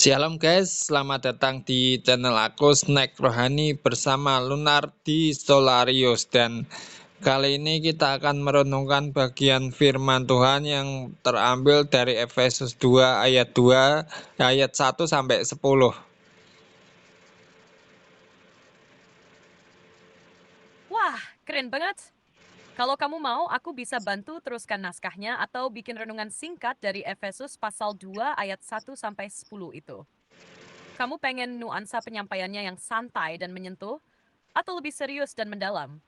Shalom guys, selamat datang di channel aku Snack Rohani bersama Lunardi Solarius. Dan kali ini kita akan merenungkan bagian firman Tuhan yang terambil dari Efesus 2 ayat 1 sampai 10. Wah, keren banget. Kalau kamu mau, aku bisa bantu teruskan naskahnya atau bikin renungan singkat dari Efesus pasal 2 ayat 1 sampai 10 itu. Kamu pengen nuansa penyampaiannya yang santai dan menyentuh, atau lebih serius dan mendalam?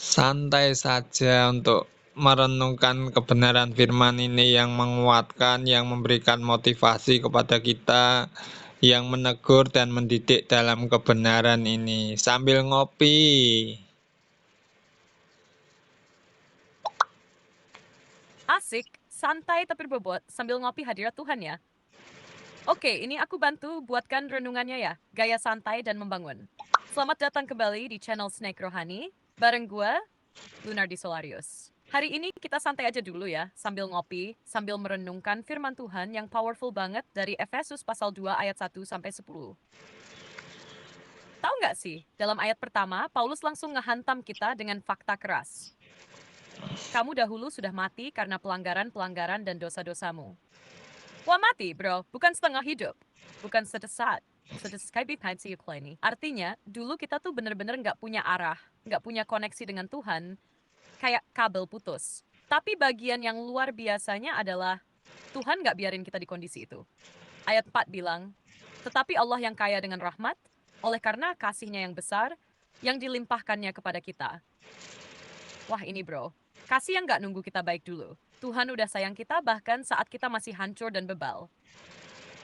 Santai saja untuk merenungkan kebenaran firman ini yang menguatkan, yang memberikan motivasi kepada kita, yang menegur dan mendidik dalam kebenaran ini sambil ngopi. Asik, santai tapi berbobot sambil ngopi hadirat Tuhan ya. Oke, ini aku bantu buatkan renungannya ya, gaya santai dan membangun. Selamat datang kembali di channel Snack Rohani, bareng gue, Lunardi Solarius. Hari ini kita santai aja dulu ya, sambil ngopi, sambil merenungkan firman Tuhan yang powerful banget dari Efesus pasal 2 ayat 1 sampai 10. Tahu nggak sih, dalam ayat pertama, Paulus langsung ngehantam kita dengan fakta keras. Kamu dahulu sudah mati karena pelanggaran-pelanggaran dan dosa-dosamu. Wah mati bro, bukan setengah hidup. Bukan sedesat. Artinya, dulu kita tuh bener-bener nggak punya arah, nggak punya koneksi dengan Tuhan, kayak kabel putus. Tapi bagian yang luar biasanya adalah Tuhan nggak biarin kita di kondisi itu. Ayat 4 bilang, tetapi Allah yang kaya dengan rahmat, oleh karena kasihnya yang besar, yang dilimpahkannya kepada kita. Wah ini bro, kasih yang nggak nunggu kita baik dulu. Tuhan udah sayang kita bahkan saat kita masih hancur dan bebal.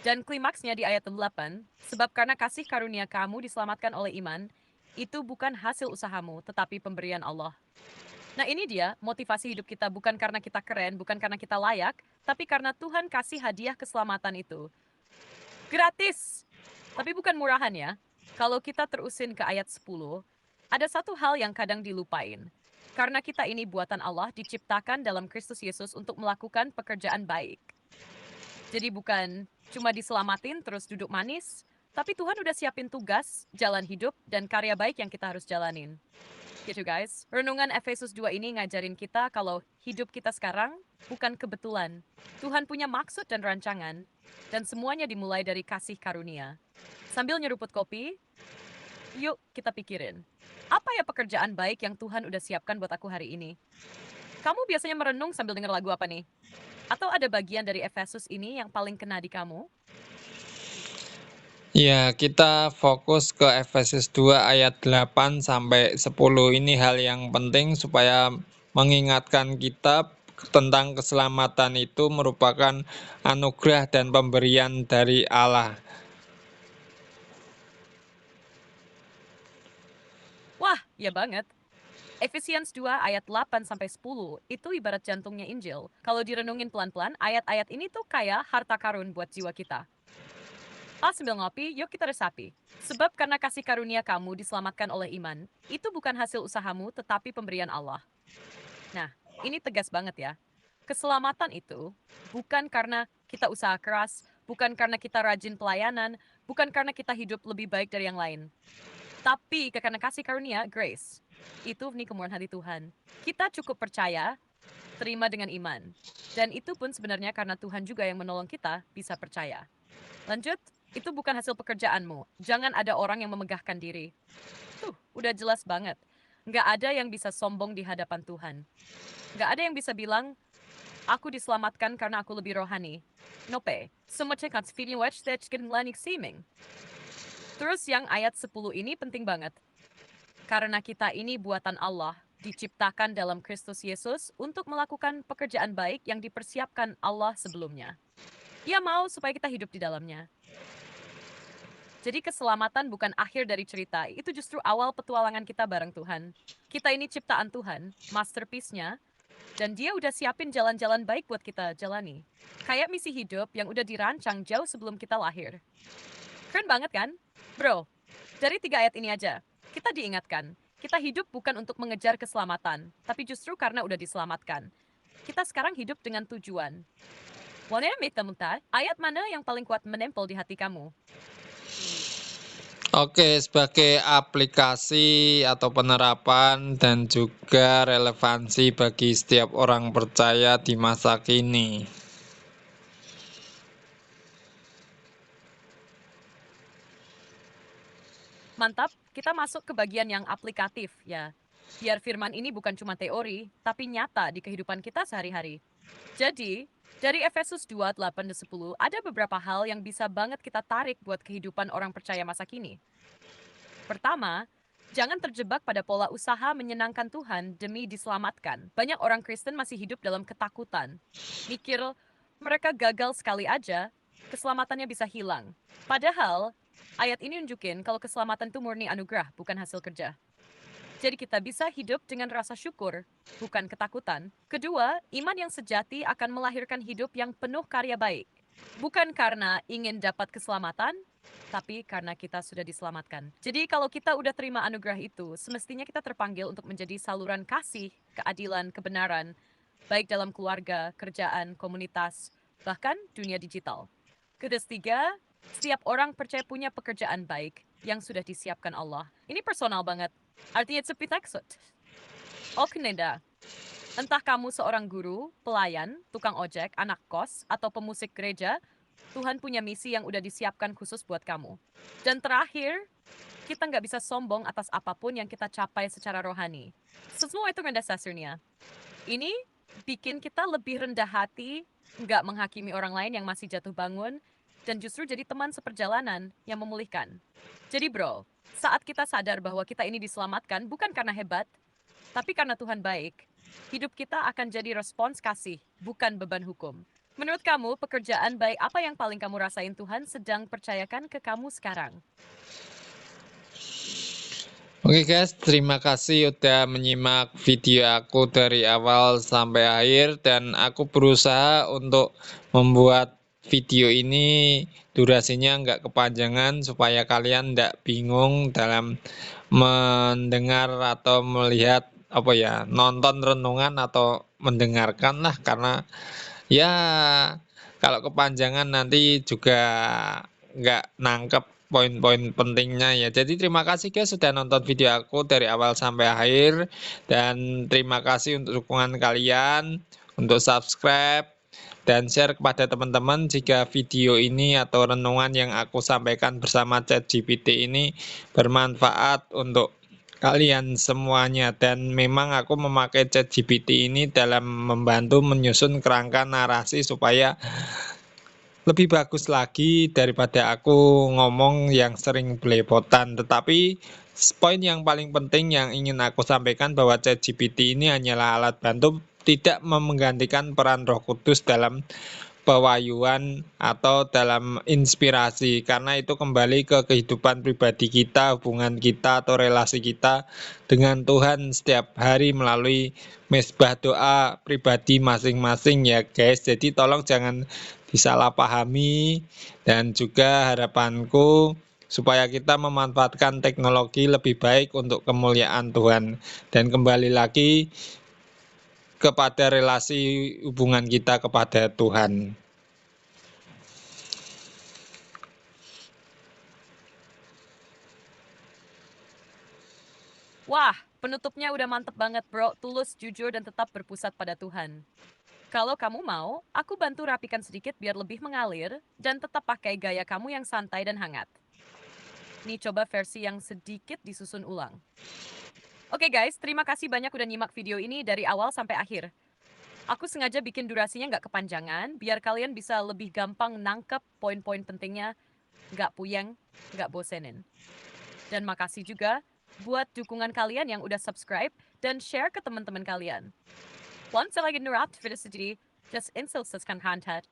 Dan klimaksnya di ayat 8, sebab karena kasih karunia kamu diselamatkan oleh iman, itu bukan hasil usahamu, tetapi pemberian Allah. Nah ini dia, motivasi hidup kita bukan karena kita keren, bukan karena kita layak, tapi karena Tuhan kasih hadiah keselamatan itu. Gratis! Tapi bukan murahan ya. Kalau kita terusin ke ayat 10, ada satu hal yang kadang dilupain. Karena kita ini buatan Allah diciptakan dalam Kristus Yesus untuk melakukan pekerjaan baik. Jadi bukan cuma diselamatin terus duduk manis, tapi Tuhan udah siapin tugas, jalan hidup, dan karya baik yang kita harus jalanin. Gitu guys, renungan Efesus 2 ini ngajarin kita kalau hidup kita sekarang bukan kebetulan. Tuhan punya maksud dan rancangan, dan semuanya dimulai dari kasih karunia. Sambil nyeruput kopi, yuk kita pikirin. Apa ya pekerjaan baik yang Tuhan udah siapkan buat aku hari ini? Kamu biasanya merenung sambil denger lagu apa nih? Atau ada bagian dari Efesus ini yang paling kena di kamu? Ya, kita fokus ke Efesus 2 ayat 8 sampai 10. Ini hal yang penting supaya mengingatkan kita tentang keselamatan itu merupakan anugerah dan pemberian dari Allah. Wah, ya banget. Efesians 2 ayat 8 sampai 10 itu ibarat jantungnya Injil. Kalau direnungin pelan-pelan, ayat-ayat ini tuh kayak harta karun buat jiwa kita. Sambil ngopi, yuk kita resapi. Sebab karena kasih karunia kamu diselamatkan oleh iman, itu bukan hasil usahamu tetapi pemberian Allah. Nah, ini tegas banget ya. Keselamatan itu bukan karena kita usaha keras, bukan karena kita rajin pelayanan, bukan karena kita hidup lebih baik dari yang lain. Tapi karena kasih karunia, grace. Itu nih kemurahan hati Tuhan. Kita cukup percaya, terima dengan iman. Dan itu pun sebenarnya karena Tuhan juga yang menolong kita bisa percaya. Lanjut, itu bukan hasil pekerjaanmu. Jangan ada orang yang memegahkan diri. Udah jelas banget. Nggak ada yang bisa sombong di hadapan Tuhan. Nggak ada yang bisa bilang, aku diselamatkan karena aku lebih rohani. Nope. Terus yang ayat 10 ini penting banget. Karena kita ini buatan Allah, diciptakan dalam Kristus Yesus untuk melakukan pekerjaan baik yang dipersiapkan Allah sebelumnya. Ia mau supaya kita hidup di dalamnya. Jadi keselamatan bukan akhir dari cerita, itu justru awal petualangan kita bareng Tuhan. Kita ini ciptaan Tuhan, masterpiece-nya, dan dia udah siapin jalan-jalan baik buat kita jalani. Kayak misi hidup yang udah dirancang jauh sebelum kita lahir. Keren banget kan? Bro, dari 3 ayat ini aja, kita diingatkan, kita hidup bukan untuk mengejar keselamatan, tapi justru karena udah diselamatkan. Kita sekarang hidup dengan tujuan. Ayat mana yang paling kuat menempel di hati kamu? Oke, sebagai aplikasi atau penerapan dan juga relevansi bagi setiap orang percaya di masa kini. Mantap, kita masuk ke bagian yang aplikatif ya. Biar firman ini bukan cuma teori, tapi nyata di kehidupan kita sehari-hari. Jadi, dari Efesus 2, 8, dan 10, ada beberapa hal yang bisa banget kita tarik buat kehidupan orang percaya masa kini. Pertama, jangan terjebak pada pola usaha menyenangkan Tuhan demi diselamatkan. Banyak orang Kristen masih hidup dalam ketakutan. Mikir, mereka gagal sekali aja, keselamatannya bisa hilang. Padahal, ayat ini nunjukin kalau keselamatan itu murni anugerah, bukan hasil kerja. Jadi kita bisa hidup dengan rasa syukur, bukan ketakutan. Kedua, iman yang sejati akan melahirkan hidup yang penuh karya baik. Bukan karena ingin dapat keselamatan, tapi karena kita sudah diselamatkan. Jadi kalau kita udah terima anugerah itu, semestinya kita terpanggil untuk menjadi saluran kasih, keadilan, kebenaran, baik dalam keluarga, kerjaan, komunitas, bahkan dunia digital. Ketiga, setiap orang percaya punya pekerjaan baik yang sudah disiapkan Allah. Ini personal banget. Artinya seperti taksut. Oke, Neda. Entah kamu seorang guru, pelayan, tukang ojek, anak kos, atau pemusik gereja, Tuhan punya misi yang udah disiapkan khusus buat kamu. Dan terakhir, kita nggak bisa sombong atas apapun yang kita capai secara rohani. Semua itu rendah dasarnya. Ini bikin kita lebih rendah hati, nggak menghakimi orang lain yang masih jatuh bangun, dan justru jadi teman seperjalanan yang memulihkan. Jadi bro, saat kita sadar bahwa kita ini diselamatkan bukan karena hebat, tapi karena Tuhan baik, hidup kita akan jadi respons kasih, bukan beban hukum. Menurut kamu, pekerjaan baik apa yang paling kamu rasain Tuhan sedang percayakan ke kamu sekarang? Oke guys, terima kasih udah menyimak video aku dari awal sampai akhir dan aku berusaha untuk membuat video ini durasinya nggak kepanjangan supaya kalian nggak bingung dalam mendengar atau melihat apa ya, nonton renungan atau mendengarkan lah karena ya kalau kepanjangan nanti juga nggak nangkep poin-poin pentingnya ya. Jadi terima kasih guys sudah nonton video aku dari awal sampai akhir dan terima kasih untuk dukungan kalian untuk subscribe dan share kepada teman-teman jika video ini atau renungan yang aku sampaikan bersama ChatGPT ini bermanfaat untuk kalian semuanya dan memang aku memakai ChatGPT ini dalam membantu menyusun kerangka narasi supaya lebih bagus lagi daripada aku ngomong yang sering belepotan. Tetapi poin yang paling penting yang ingin aku sampaikan bahwa ChatGPT ini hanyalah alat bantu tidak menggantikan peran Roh Kudus dalam pewahyuan atau dalam inspirasi karena itu kembali ke kehidupan pribadi kita, hubungan kita atau relasi kita dengan Tuhan setiap hari melalui mesbah doa pribadi masing-masing ya guys. Jadi tolong jangan disalahpahami dan juga harapanku supaya kita memanfaatkan teknologi lebih baik untuk kemuliaan Tuhan dan kembali lagi kepada relasi hubungan kita kepada Tuhan. Wah, penutupnya udah mantep banget bro, tulus, jujur, dan tetap berpusat pada Tuhan. Kalau kamu mau, aku bantu rapikan sedikit biar lebih mengalir dan tetap pakai gaya kamu yang santai dan hangat. Nih coba versi yang sedikit disusun ulang. Oke guys, terima kasih banyak udah nyimak video ini dari awal sampai akhir. Aku sengaja bikin durasinya nggak kepanjangan, biar kalian bisa lebih gampang nangkep poin-poin pentingnya, nggak puyeng, nggak bosenin. Dan makasih juga buat dukungan kalian yang udah subscribe dan share ke teman-teman kalian. Once lagi nurat video sendiri, just insulseskan content.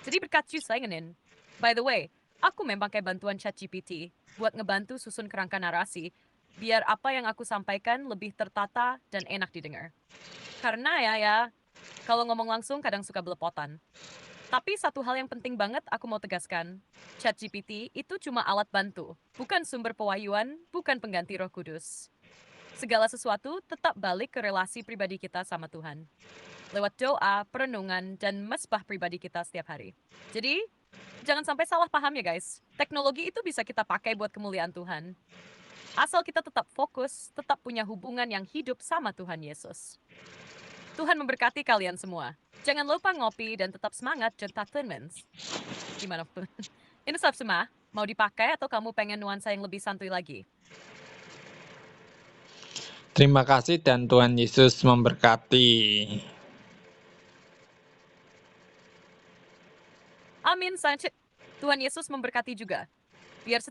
Jadi berkat saya ngenin. By the way, aku memang kayak bantuan ChatGPT buat ngebantu susun kerangka narasi, biar apa yang aku sampaikan lebih tertata dan enak didengar. Karena ya, kalau ngomong langsung kadang suka belepotan. Tapi satu hal yang penting banget aku mau tegaskan. ChatGPT itu cuma alat bantu, bukan sumber pewahyuan, bukan pengganti Roh Kudus. Segala sesuatu tetap balik ke relasi pribadi kita sama Tuhan. lewat doa, perenungan, dan mesbah pribadi kita setiap hari. Jadi, jangan sampai salah paham ya guys. Teknologi itu bisa kita pakai buat kemuliaan Tuhan. Asal kita tetap fokus, tetap punya hubungan yang hidup sama Tuhan Yesus. Tuhan memberkati kalian semua. Jangan lupa ngopi dan tetap semangat gentlemen. Gimana pun. Ini Sob semua, mau dipakai atau kamu pengen nuansa yang lebih santuy lagi? Terima kasih dan Tuhan Yesus memberkati. Amin, Tuhan Yesus memberkati juga. Biar setiap